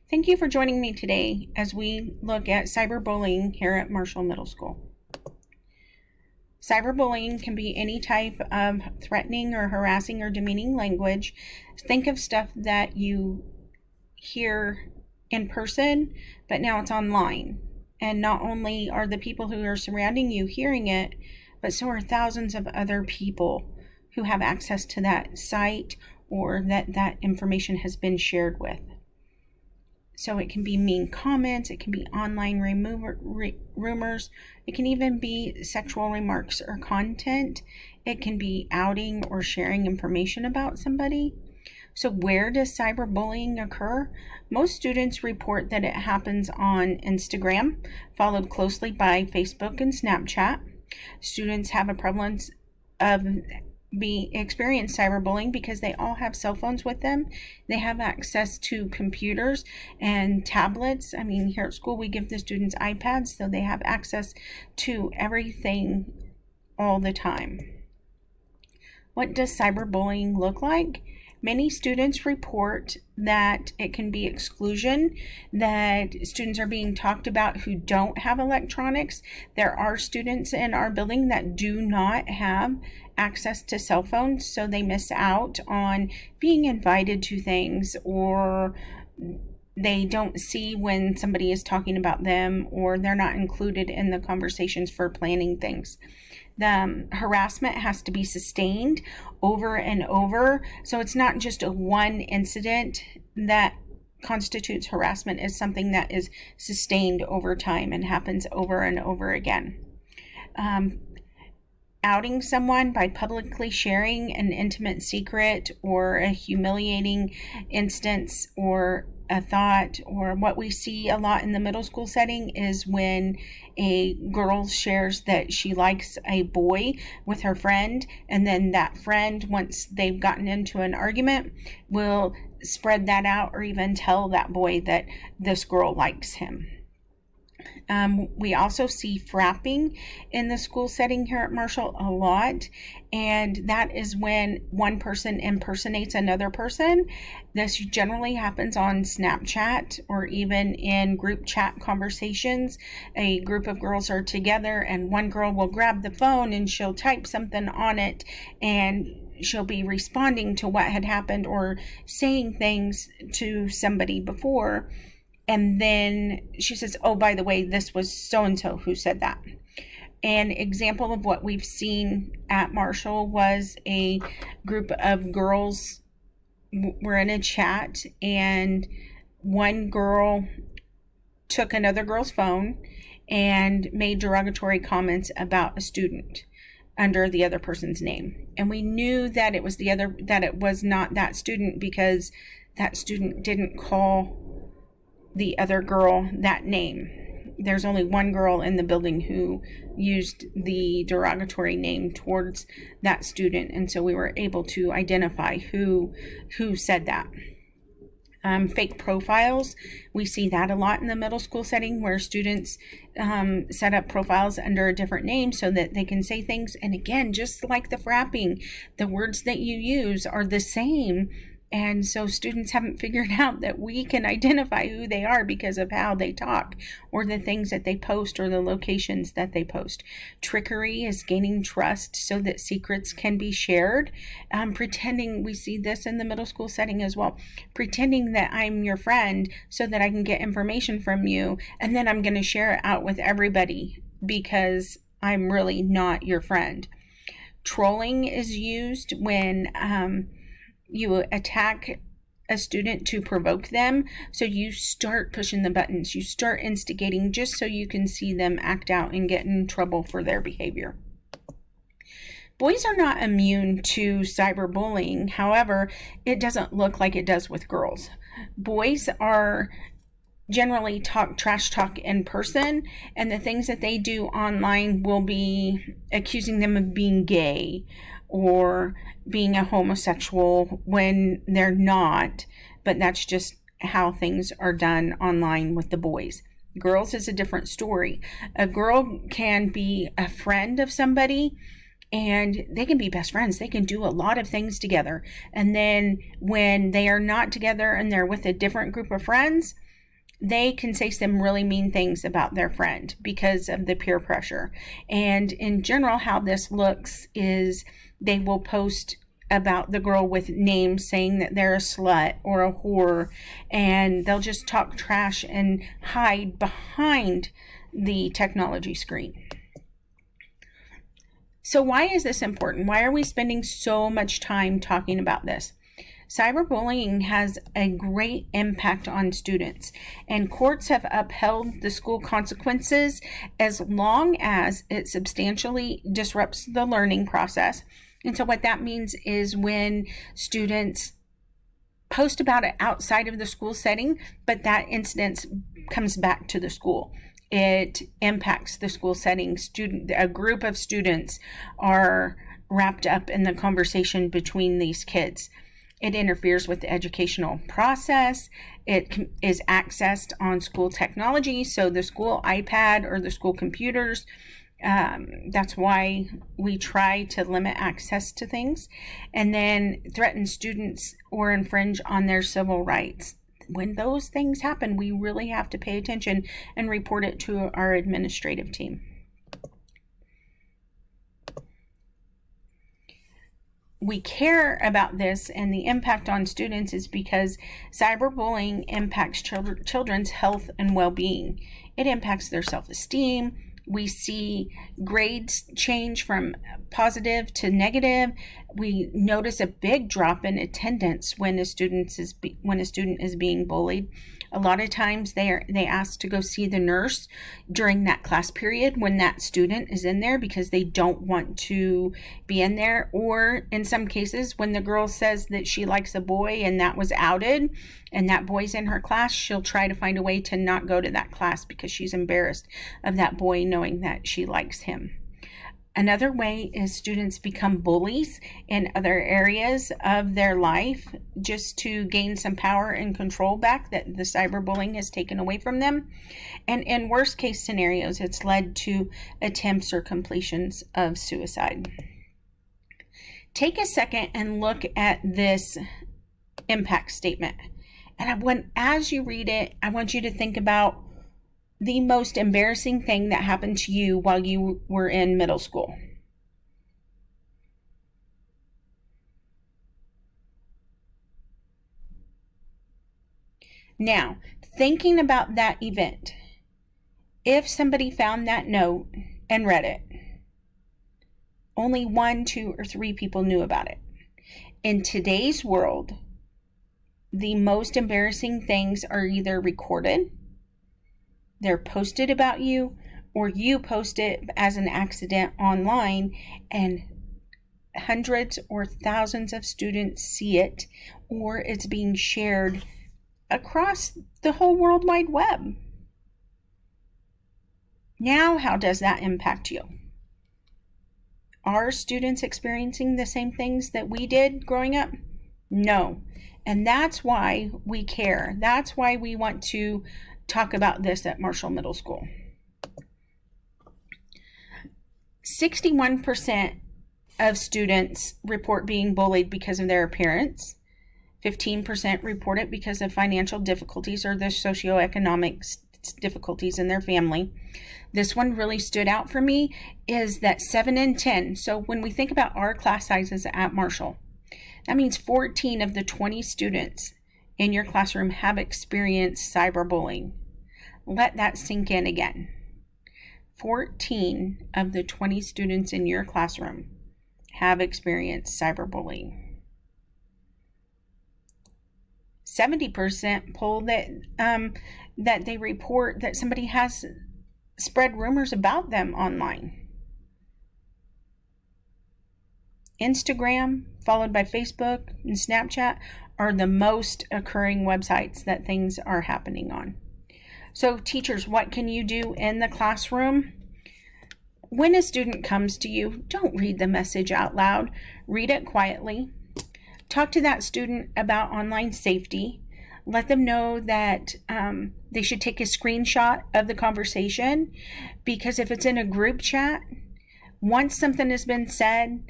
Thank you for joining me today as we look at cyberbullying here at Marshall Middle School. Cyberbullying can be any type of threatening or harassing or demeaning language. Think of stuff that you hear in person, but now it's online. And not only are the people who are surrounding you hearing it, but so are thousands of other people who have access to that site or that information has been shared with. So it can be mean comments, it can be online rumors, it can even be sexual remarks or content. It can be outing or sharing information about somebody. So where does cyberbullying occur? Most students report that it happens on Instagram, followed closely by Facebook and Snapchat. Students have a prevalence of experience cyberbullying because they all have cell phones with them. They have access to computers and tablets. Here at school we give the students iPads, so they have access to everything all the time. What does cyberbullying look like? Many students report that it can be exclusion, that students are being talked about who don't have electronics. There are students in our building that do not have access to cell phones, so they miss out on being invited to things, or they don't see when somebody is talking about them, or they're not included in the conversations for planning things. The harassment has to be sustained over and over. So it's not just a one incident that constitutes harassment. It's something that is sustained over time and happens over and over again. Outing someone by publicly sharing an intimate secret or a humiliating instance or a thought, or what we see a lot in the middle school setting is when a girl shares that she likes a boy with her friend, and then that friend, once they've gotten into an argument, will spread that out or even tell that boy that this girl likes him. We also see frapping in the school setting here at Marshall a lot, and that is when one person impersonates another person. This generally happens on Snapchat or even in group chat conversations. A group of girls are together and one girl will grab the phone and she'll type something on it, and she'll be responding to what had happened or saying things to somebody before. And then she says, oh, by the way, this was so-and-so who said that. An example of what we've seen at Marshall was a group of girls were in a chat, and one girl took another girl's phone and made derogatory comments about a student under the other person's name. And we knew that it was not that student because that student didn't call the other girl that name. There's only one girl in the building who used the derogatory name towards that student, and so we were able to identify who said that. Fake profiles, we see that a lot in the middle school setting, where students set up profiles under a different name so that they can say things. And again, just like the frapping, the words that you use are the same. And so students haven't figured out that we can identify who they are because of how they talk or the things that they post or the locations that they post. Trickery is gaining trust so that secrets can be shared. Pretending, we see this in the middle school setting as well, pretending that I'm your friend so that I can get information from you, and then I'm going to share it out with everybody because I'm really not your friend. Trolling is used when you attack a student to provoke them. So you start pushing the buttons, you start instigating just so you can see them act out and get in trouble for their behavior. Boys are not immune to cyberbullying. However, it doesn't look like it does with girls. Boys are generally trash talk in person, and the things that they do online will be accusing them of being gay or being a homosexual when they're not, but that's just how things are done online with the boys. Girls is a different story. A girl can be a friend of somebody, and they can be best friends. They can do a lot of things together. And then when they are not together and they're with a different group of friends, they can say some really mean things about their friend because of the peer pressure. And in general, how this looks is they will post about the girl with names saying that they're a slut or a whore, and they'll just talk trash and hide behind the technology screen. So why is this important? Why are we spending so much time talking about this? Cyberbullying has a great impact on students, and courts have upheld the school consequences as long as it substantially disrupts the learning process. And so what that means is when students post about it outside of the school setting, but that incident comes back to the school, it impacts the school setting. A group of students are wrapped up in the conversation between these kids. It interferes with the educational process. It is accessed on school technology, so the school iPad or the school computers. That's why we try to limit access to things, and then threaten students or infringe on their civil rights. When those things happen, we really have to pay attention and report it to our administrative team. We care about this and the impact on students is because cyberbullying impacts children's health and well-being. It impacts their self-esteem. We see grades change from positive to negative. We notice a big drop in attendance when a student is being bullied. A lot of times they ask to go see the nurse during that class period when that student is in there because they don't want to be in there. Or in some cases, when the girl says that she likes a boy and that was outed and that boy's in her class, she'll try to find a way to not go to that class because she's embarrassed of that boy knowing that she likes him. Another way is students become bullies in other areas of their life just to gain some power and control back that the cyberbullying has taken away from them. And in worst case scenarios, it's led to attempts or completions of suicide. Take a second and look at this impact statement. And as you read it, I want you to think about the most embarrassing thing that happened to you while you were in middle school. Now, thinking about that event, if somebody found that note and read it, only 1, 2, or 3 people knew about it. In today's world, the most embarrassing things are either recorded, they're posted about you, or you post it as an accident online and hundreds or thousands of students see it, or it's being shared across the whole World Wide Web. Now, how does that impact you? Are students experiencing the same things that we did growing up? No. And that's why we care. That's why we want to talk about this at Marshall Middle School. 61% of students report being bullied because of their appearance. 15% report it because of financial difficulties or the socioeconomic difficulties in their family. This one really stood out for me is that 7 in 10. So when we think about our class sizes at Marshall, that means 14 of the 20 students in your classroom have experienced cyberbullying. Let that sink in again. 14 of the 20 students in your classroom have experienced cyberbullying. 70% poll that they report that somebody has spread rumors about them online. Instagram, followed by Facebook and Snapchat, are the most occurring websites that things are happening on. So teachers, what can you do in the classroom? When a student comes to you, don't read the message out loud. Read it quietly. Talk to that student about online safety. Let them know that they should take a screenshot of the conversation, because if it's in a group chat, once something has been said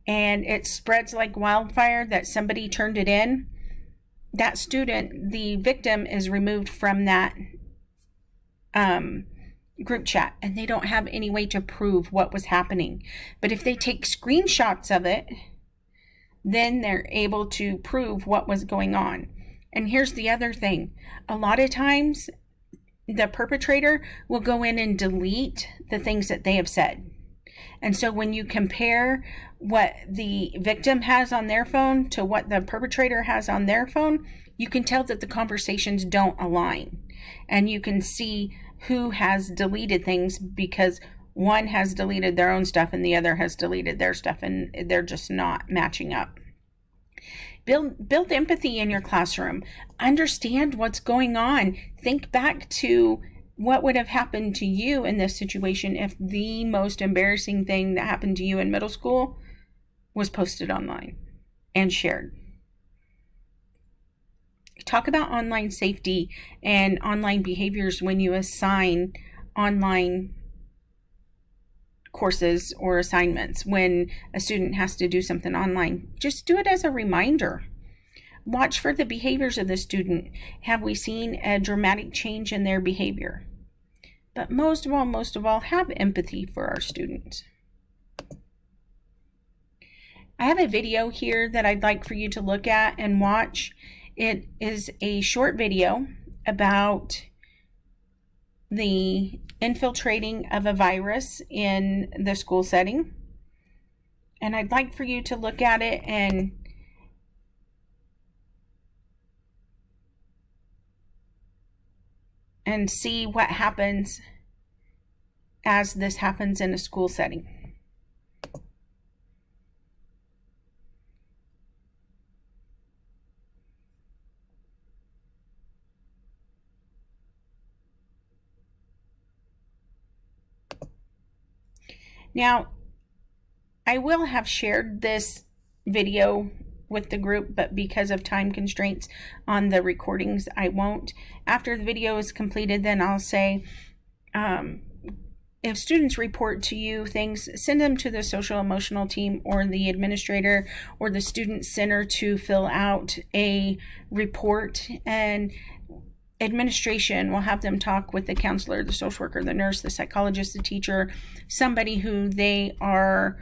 and it spreads like wildfire that somebody turned it in, that student, the victim, is removed from that group chat, and they don't have any way to prove what was happening. But if they take screenshots of it, then they're able to prove what was going on. And here's the other thing. A lot of times, the perpetrator will go in and delete the things that they have said. And so when you compare what the victim has on their phone to what the perpetrator has on their phone, you can tell that the conversations don't align. And you can see who has deleted things, because one has deleted their own stuff and the other has deleted their stuff, and they're just not matching up. Build empathy in your classroom. Understand what's going on. Think back to what would have happened to you in this situation if the most embarrassing thing that happened to you in middle school was posted online and shared. Talk about online safety and online behaviors when you assign online courses or assignments. When a student has to do something online, just do it as a reminder. Watch for the behaviors of the student. Have we seen a dramatic change in their behavior? But most of all, have empathy for our students. I have a video here that I'd like for you to look at and watch. It is a short video about the infiltrating of a virus in the school setting. And I'd like for you to look at it and see what happens as this happens in a school setting. Now, I will have shared this video with the group, but because of time constraints on the recordings, I won't. After the video is completed, then I'll say, if students report to you things, send them to the social emotional team or the administrator or the student center to fill out a report, and administration will have them talk with the counselor, the social worker, the nurse, the psychologist, the teacher, somebody who they are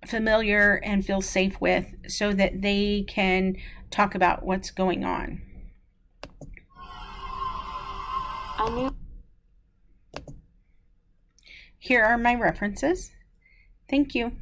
familiar and feel safe with, so that they can talk about what's going on. Here are my references. Thank you.